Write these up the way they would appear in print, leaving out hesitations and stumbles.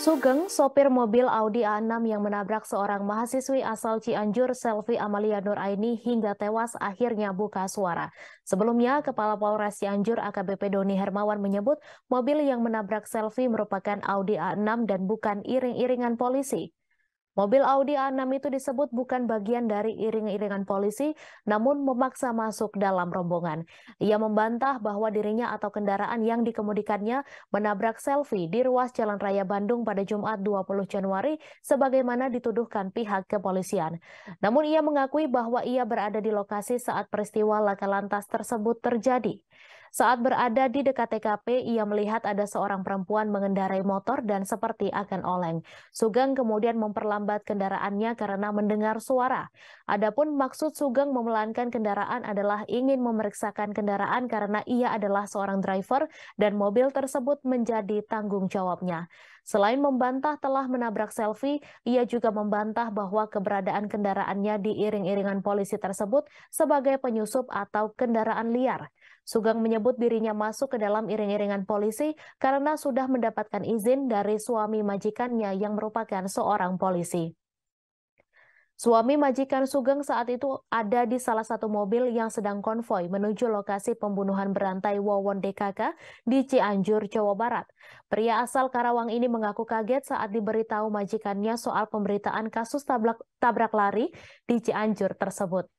Sugeng, sopir mobil Audi A6 yang menabrak seorang mahasiswi asal Cianjur, Selvi Amalia Nuraini, hingga tewas akhirnya buka suara. Sebelumnya, Kepala Polres Cianjur AKBP Doni Hermawan menyebut mobil yang menabrak Selvi merupakan Audi A6 dan bukan iring-iringan polisi. Mobil Audi A6 itu disebut bukan bagian dari iring-iringan polisi, namun memaksa masuk dalam rombongan. Ia membantah bahwa dirinya atau kendaraan yang dikemudikannya menabrak Selvi di ruas Jalan Raya Bandung pada Jumat 20 Januari sebagaimana dituduhkan pihak kepolisian. Namun ia mengakui bahwa ia berada di lokasi saat peristiwa laka lantas tersebut terjadi. Saat berada di dekat TKP, ia melihat ada seorang perempuan mengendarai motor dan seperti akan oleng. Sugeng kemudian memperlambat kendaraannya karena mendengar suara. Adapun maksud Sugeng memelankan kendaraan adalah ingin memeriksakan kendaraan karena ia adalah seorang driver dan mobil tersebut menjadi tanggung jawabnya. Selain membantah telah menabrak Selvi, ia juga membantah bahwa keberadaan kendaraannya diiring-iringan polisi tersebut sebagai penyusup atau kendaraan liar. Sugeng menyebut dirinya masuk ke dalam iring-iringan polisi karena sudah mendapatkan izin dari suami majikannya yang merupakan seorang polisi. Suami majikan Sugeng saat itu ada di salah satu mobil yang sedang konvoi menuju lokasi pembunuhan berantai Wawon DKK di Cianjur, Jawa Barat. Pria asal Karawang ini mengaku kaget saat diberitahu majikannya soal pemberitaan kasus tabrak lari di Cianjur tersebut.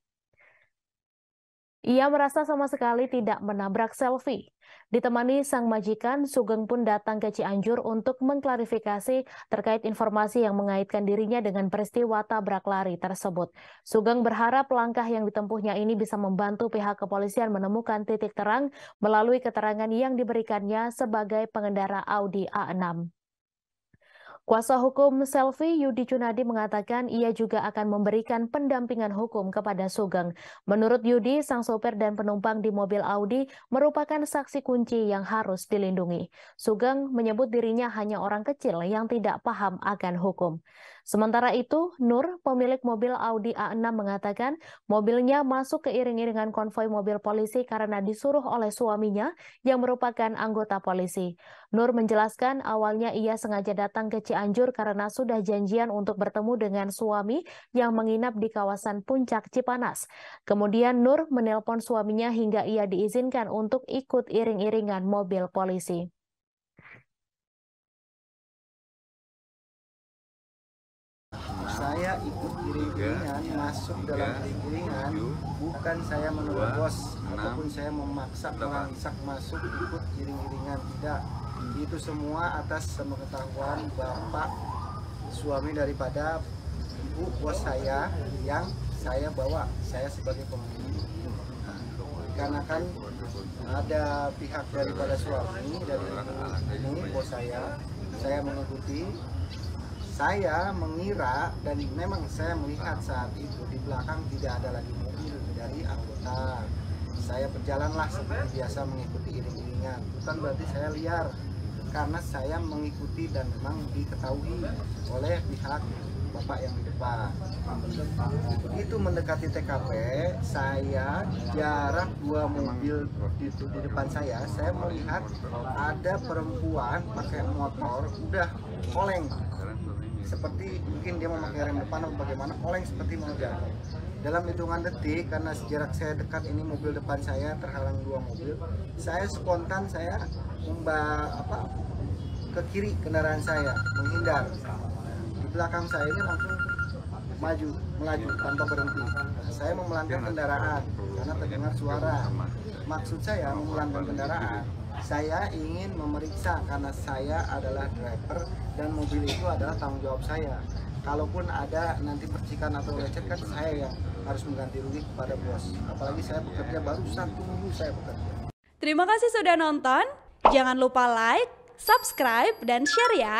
Ia merasa sama sekali tidak menabrak Selvi. Ditemani sang majikan, Sugeng pun datang ke Cianjur untuk mengklarifikasi terkait informasi yang mengaitkan dirinya dengan peristiwa tabrak lari tersebut. Sugeng berharap langkah yang ditempuhnya ini bisa membantu pihak kepolisian menemukan titik terang melalui keterangan yang diberikannya sebagai pengendara Audi A6. Kuasa hukum Selvi Yudi Cunadi mengatakan ia juga akan memberikan pendampingan hukum kepada Sugeng. Menurut Yudi, sang sopir dan penumpang di mobil Audi merupakan saksi kunci yang harus dilindungi. Sugeng menyebut dirinya hanya orang kecil yang tidak paham akan hukum. Sementara itu, Nur, pemilik mobil Audi A6 mengatakan mobilnya masuk ke iring-iringan konvoi mobil polisi karena disuruh oleh suaminya yang merupakan anggota polisi. Nur menjelaskan awalnya ia sengaja datang ke Cianjur karena sudah janjian untuk bertemu dengan suami yang menginap di kawasan Puncak Cipanas. Kemudian Nur menelpon suaminya hingga ia diizinkan untuk ikut iring-iringan mobil polisi. Saya ikut iring-iringan, masuk dalam iring-iringan, bukan saya menerobos ataupun saya memaksa merangsak masuk ikut iring-iringan, tidak. Itu semua atas sepengetahuan Bapak suami daripada ibu bos saya yang saya bawa, saya sebagai pemimpin. Karena kan ada pihak daripada suami dari ini bos saya mengikuti. Saya mengira dan memang saya melihat saat itu di belakang tidak ada lagi mobil dari anggota. Saya berjalanlah seperti biasa mengikuti iring-iringan. Bukan berarti saya liar, karena saya mengikuti dan memang diketahui oleh pihak bapak yang di depan. Itu mendekati TKP, saya jarak 2 mobil di depan saya melihat ada perempuan pakai motor udah oleng. Seperti mungkin dia memakai rem depan atau bagaimana, oleng seperti mau jatuh. Dalam hitungan detik, karena jarak saya dekat, ini mobil depan saya terhalang 2 mobil, saya spontan saya ke kiri kendaraan saya, menghindar. Di belakang saya ini langsung melaju tanpa berhenti. Saya memelankan kendaraan karena terdengar suara. Maksud saya memelankan kendaraan, saya ingin memeriksa karena saya adalah driver dan mobil itu adalah tanggung jawab saya. Kalaupun ada nanti percikan atau lecet kan saya yang harus mengganti rugi kepada bos. Apalagi saya bekerja baru 1 minggu saya bekerja. Terima kasih sudah nonton. Jangan lupa like, subscribe, dan share ya.